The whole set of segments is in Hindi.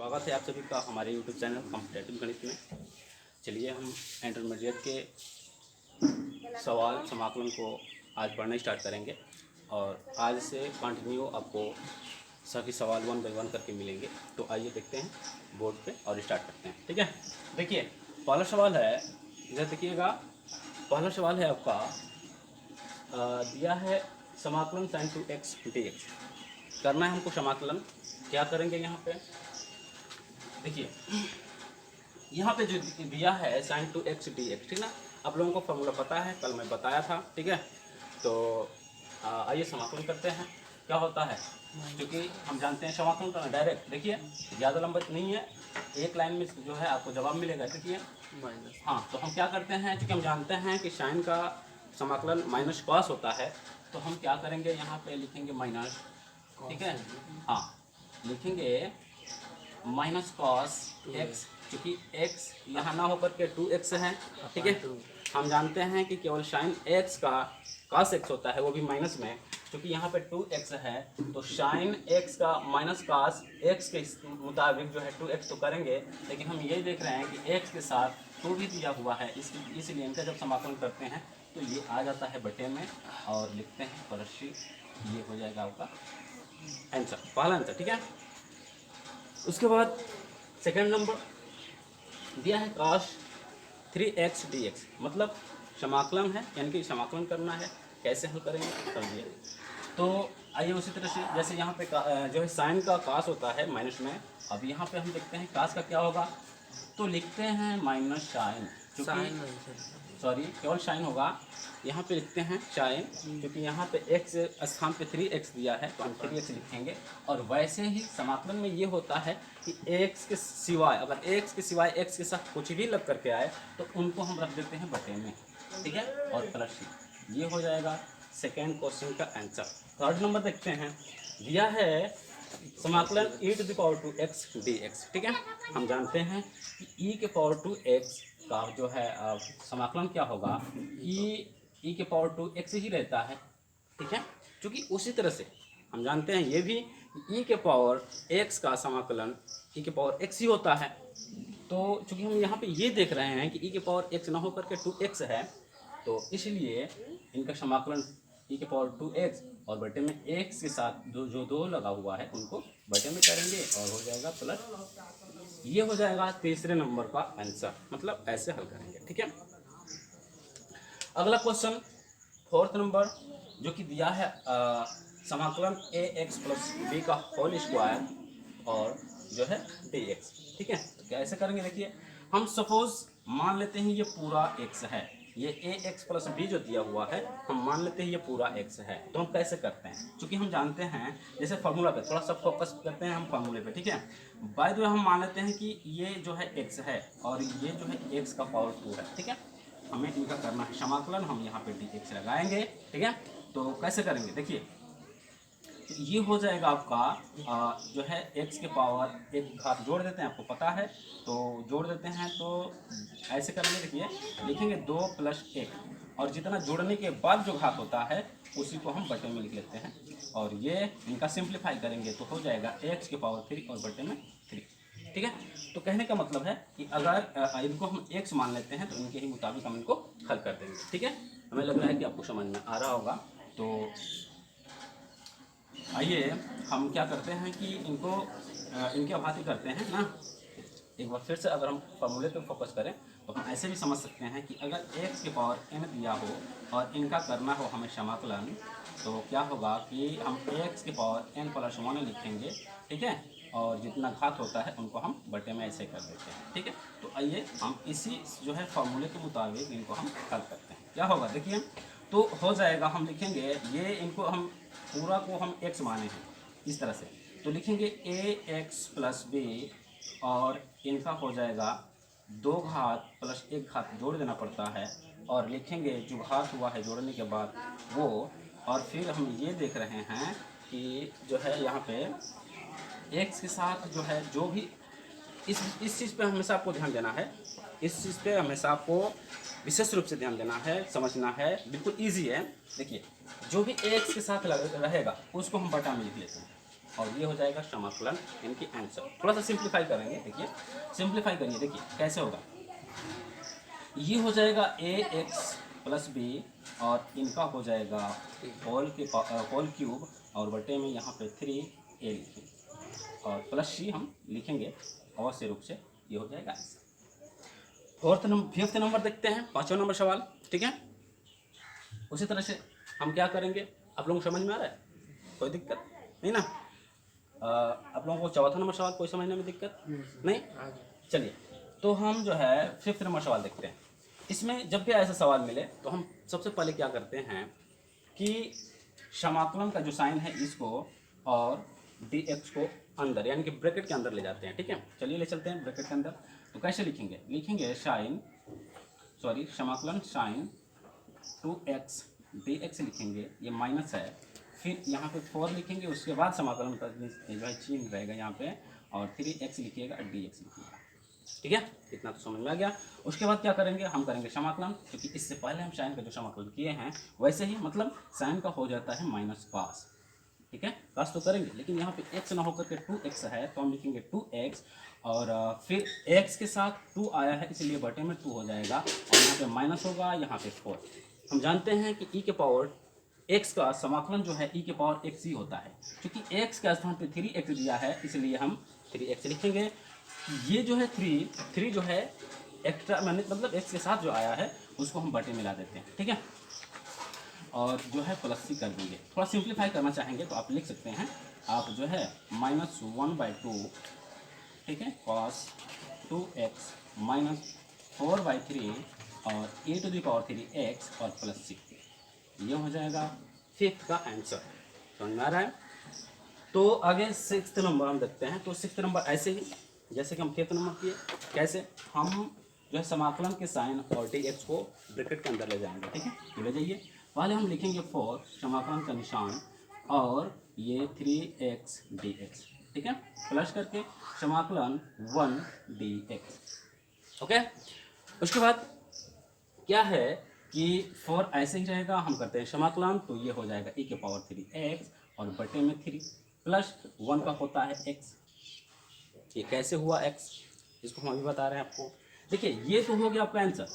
स्वागत है आप सभी का हमारे YouTube चैनल कॉम्पिटेटिव गणित में। चलिए हम इंटरमीडिएट के सवाल समाकलन को आज पढ़ना स्टार्ट करेंगे और आज से कंटिन्यू आपको सभी सवाल 1 बाय 1 करके मिलेंगे। तो आइए देखते हैं बोर्ड पे और स्टार्ट करते हैं। ठीक है, देखिए पहला सवाल है, इधर देखिएगा। पहला सवाल है आपका दिया है समाकलन sin 2x dx। करना है हमको समाकलन। क्या करेंगे यहाँ पे, देखिए यहाँ पे जो दिया है sin 2x dx, ठीक ना। आप लोगों को फॉर्मूला पता है, कल मैं बताया था। ठीक है, तो आइए समाकलन करते हैं। क्या होता है, क्योंकि हम जानते हैं समाकलन करना डायरेक्ट। देखिए ज़्यादा लंबा नहीं है, एक लाइन में जो है आपको जवाब मिलेगा। देखिए माइनस, हाँ, तो हम क्या करते हैं, क्योंकि हम जानते हैं कि साइन का समाकलन माइनस कॉस होता है, तो हम क्या करेंगे, यहाँ पे लिखेंगे माइनस। ठीक है, हाँ, लिखेंगे माइनस कॉस एक्स, क्योंकि एक्स यहाँ ना होकर के 2x है। ठीक है, हम जानते हैं कि केवल साइन एक्स का कॉस एक्स होता है, वो भी माइनस में। क्योंकि यहाँ पे 2x है, तो साइन एक्स का माइनस कॉस एक्स के मुताबिक जो है 2x तो करेंगे, लेकिन हम ये देख रहे हैं कि x के साथ 2 भी दिया हुआ है, इसलिए इनका जब समाकलन करते हैं तो ये आ जाता है बटे में और लिखते हैं प्लस। ये हो जाएगा आपका आंसर, पहला आंसर। ठीक है, उसके बाद सेकंड नंबर दिया है cos 3x dx, मतलब समाकलन है, यानी कि समाकलन करना है। कैसे हल करेंगे समझिए। तो आइए उसी तरह से, जैसे यहाँ पे जो है साइन का cos होता है माइनस में, अब यहाँ पे हम देखते हैं cos का क्या होगा, तो लिखते हैं माइनस साइन, सॉरी केवल साइन होगा। यहाँ पे लिखते हैं साइन, क्योंकि यहाँ पे x स्थान पे 3x दिया है, तो हम 3x लिखेंगे। और वैसे ही समाकलन में ये होता है कि x के सिवाय, अगर x के सिवाय x के साथ कुछ भी लग करके आए तो उनको हम रख देते हैं बटे में। ठीक है, और प्लस। ये हो जाएगा सेकेंड क्वेश्चन का आंसर। थर्ड नंबर देखते हैं, दिया है समाकलन e⁻2x dx। ठीक है, हम जानते हैं कि e⁻2x का जो है समाकलन क्या होगा, e⁻2x ही रहता है। ठीक है, क्योंकि उसी तरह से हम जानते हैं ये भी e⁻x का समाकलन e⁻x ही होता है। तो चूंकि हम यहाँ पे ये देख रहे हैं कि e⁻x ना होकर के 2x है, तो इसलिए इनका समाकलन e⁻2x और बटे में x के साथ जो दो लगा हुआ है उनको बटे में करेंगे और हो जाएगा प्लस। ये हो जाएगा तीसरे नंबर का आंसर, मतलब ऐसे हल करेंगे। ठीक है, अगला क्वेश्चन फोर्थ नंबर, जो कि दिया है समाकलन ax + b का होल स्क्वायर और जो है dx। ठीक है, तो कैसे करेंगे, देखिए हम सपोज मान लेते हैं ये पूरा x है, ये ax + b जो दिया हुआ है हम मान लेते हैं ये पूरा x है। तो हम कैसे करते हैं, क्योंकि हम जानते हैं, जैसे फार्मूला पे थोड़ा सा फोकस करते हैं हम फार्मूले पे। ठीक है, बाय द वे हम मान लेते हैं कि ये जो है x है और ये जो है x का पावर 2 है। ठीक है, हमें इनका करना है समाकलन, हम यहाँ पे dx लगाएंगे। ठीक है, तो कैसे करेंगे, देखिए ये हो जाएगा आपका जो है x के पावर एक घात जोड़ देते हैं, आपको पता है, तो जोड़ देते हैं। तो ऐसे करेंगे, देखिए लिखेंगे 2 + 1, और जितना जोड़ने के बाद जो घात होता है उसी को हम बटे में लिख लेते हैं, और ये इनका सिंप्लीफाई करेंगे तो हो जाएगा x के पावर 3 और बटे में 3। ठीक है, तो कहने का मतलब है कि अगर इनको हम x मान लेते हैं तो इनके ही मुताबिक हम इनको हल कर देंगे। ठीक है, हमें लग रहा है कि आपको समझ में आ रहा होगा। तो आइए हम क्या करते हैं कि इनको इनके अभाती करते हैं ना। एक बार फिर से अगर हम फॉर्मूले पे फोकस करें तो हम ऐसे भी समझ सकते हैं कि अगर x के पावर n दिया हो और इनका करना हो हमें समाकलन, तो क्या होगा कि हम x के पावर n + 1 लिखेंगे। ठीक है, और जितना घात होता है उनको हम बटे में ऐसे कर देते हैं। ठीक है, तो आइए हम इसी जो है फॉर्मूले के मुताबिक इनको हम हल करते हैं। क्या होगा, देखिए तो हो जाएगा, हम लिखेंगे ये इनको हम पूरा को हम x माने हैं इस तरह से, तो लिखेंगे ax + b और इनका हो जाएगा 2 घात + 1 घात जोड़ देना पड़ता है, और लिखेंगे जो घात हुआ है जोड़ने के बाद वो, और फिर हम ये देख रहे हैं कि जो है यहाँ पे x के साथ जो है जो भी इस चीज़ पे हमेशा आपको ध्यान देना है, इस चीज़ पे हमेशा आपको विशेष रूप से ध्यान देना है, समझना है, बिल्कुल ईजी है। देखिए जो भी x के साथ रहेगा उसको हम बटा में लिख लेते हैं। और ये हो जाएगा समाकलन इनकी आंसर। थोड़ा सा सिंप्लीफाई करेंगे, देखिए सिंप्लीफाई करिए, देखिए कैसे होगा। ये हो जाएगा ए एक्स प्लस बी और इनका हो जाएगा होल क्यूब और बटे में यहाँ पे 3a लिखेंगे और प्लस सी हम लिखेंगे अवश्य रूप से, ये हो जाएगा आंसर। फिफ्थ नंबर देखते हैं, 5वां नंबर सवाल, ठीक है। उसी तरह से हम क्या करेंगे, आप लोगों को समझ में आ रहा है, कोई दिक्कत नहीं ना? आप लोगों को चौथा नंबर सवाल कोई समझने में दिक्कत नहीं? चलिए तो हम जो है फिफ्थ नंबर सवाल देखते हैं। इसमें जब भी ऐसा सवाल मिले तो हम सबसे पहले क्या करते हैं कि समाकलन का जो साइन है इसको और डी एक्स को अंदर यानी कि ब्रैकेट के अंदर ले जाते हैं, ठीक है। चलिए ले चलते हैं ब्रैकेट के अंदर। तो कैसे लिखेंगे, लिखेंगे समाकलन साइन 2x dx लिखेंगे, ये माइनस है, फिर यहाँ पे 4 लिखेंगे, उसके बाद समाकलन का जो है चिन्ह रहेगा यहाँ पे और 3x लिखिएगा dx लिखिएगा, ठीक है। इतना तो समझ में आ गया। उसके बाद क्या करेंगे, हम करेंगे समाकलन, क्योंकि इससे पहले हम साइन का जो समाकलन किए हैं वैसे ही मतलब साइन का हो जाता है माइनस पास, ठीक है। पास तो करेंगे लेकिन यहाँ पे x ना होकर के 2x है तो हम लिखेंगे 2x और फिर x के साथ 2 आया है इसलिए बटे में 2 हो जाएगा और यहाँ पे माइनस होगा, यहाँ पे 4। हम जानते हैं कि e के पावर x का समाकलन जो है e के पावर x ही होता है, क्योंकि x के स्थान पे 3x दिया है इसलिए हम 3x लिखेंगे। ये जो है 3 जो है एक्स्ट्रा मतलब x के साथ जो आया है उसको हम बटे मिला देते हैं, ठीक है, और जो है प्लस सी कर देंगे। थोड़ा सिंप्लीफाई करना चाहेंगे तो आप लिख सकते हैं, आप जो है -1/2, ठीक है, cos 2x -4/3 और e⁻³ और प्लस सी, ये हो जाएगा फिफ्थ का आंसर। समझ में आ रहा है? तो आगे सिक्स्थ नंबर हम देखते हैं। तो सिक्स्थ नंबर ऐसे ही जैसे कि हम फिफ्थ नंबर किए, कैसे हम जो है समाकलन के साइन और dx को ब्रैकेट के अंदर ले जाएंगे, ठीक है। तो ले जाइए, पहले हम लिखेंगे 4 समाकलन का निशान और ये 3x dx, ठीक है, प्लस करके समाकलन 1 dx, ओके। उसके बाद क्या है कि 4 ऐसे ही रहेगा, हम करते हैं समाकलन, तो ये हो जाएगा e⁻³ और बटे में 3 प्लस 1 का होता है x। ये कैसे हुआ x, इसको हम अभी बता रहे हैं आपको। देखिए ये तो हो गया आपका आंसर,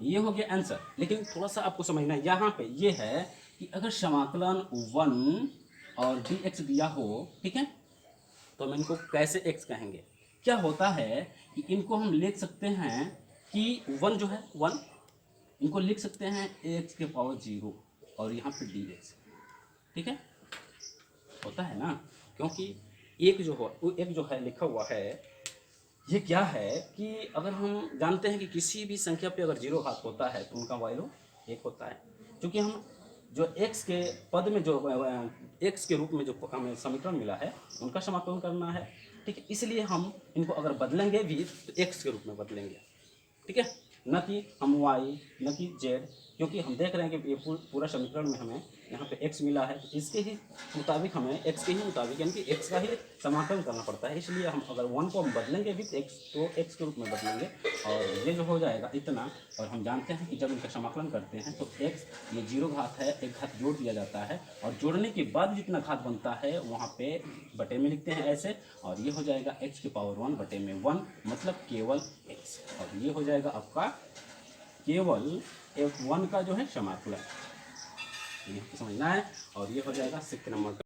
ये हो गया आंसर, लेकिन थोड़ा सा आपको समझना है, यहाँ पे ये है कि अगर समाकलन 1 और dx दिया हो, ठीक है, तो हम इनको कैसे x कहेंगे। क्या होता है कि इनको हम लिख सकते हैं कि 1 जो है 1, इनको लिख सकते हैं x⁻0 और यहाँ पे dx, ठीक है, होता है ना, क्योंकि एक जो है लिखा हुआ है, ये क्या है कि अगर हम जानते हैं कि किसी भी संख्या पे अगर 0 घात होता है तो उनका वैल्यू 1 होता है, क्योंकि हम जो x के पद में जो x के रूप में जो हमें समीकरण मिला है उनका समाकलन करना है, ठीक है, इसलिए हम इनको अगर बदलेंगे भी तो x के रूप में बदलेंगे, ठीक है, न कि हम y न कि z, क्योंकि हम देख रहे हैं कि ये पूरा समीकरण में हमें यहाँ पे x मिला है, तो इसके ही मुताबिक हमें x के ही मुताबिक यानी कि x का ही समाकलन करना पड़ता है, इसलिए हम अगर 1 को हम बदलेंगे भी तो x के रूप में बदलेंगे और ये जो हो जाएगा इतना। और हम जानते हैं कि जब इनका समाकलन करते हैं तो x ये 0 घात है, एक घात जोड़ दिया जाता है और जोड़ने के बाद जितना घात बनता है वहाँ पे बटे में लिखते हैं ऐसे, और ये हो जाएगा x⁻1 बटे में 1 मतलब केवल x, और ये हो जाएगा आपका केवल f1 का जो है समाकलन, ये समझना है, और ये हो जाएगा 6 नंबर का।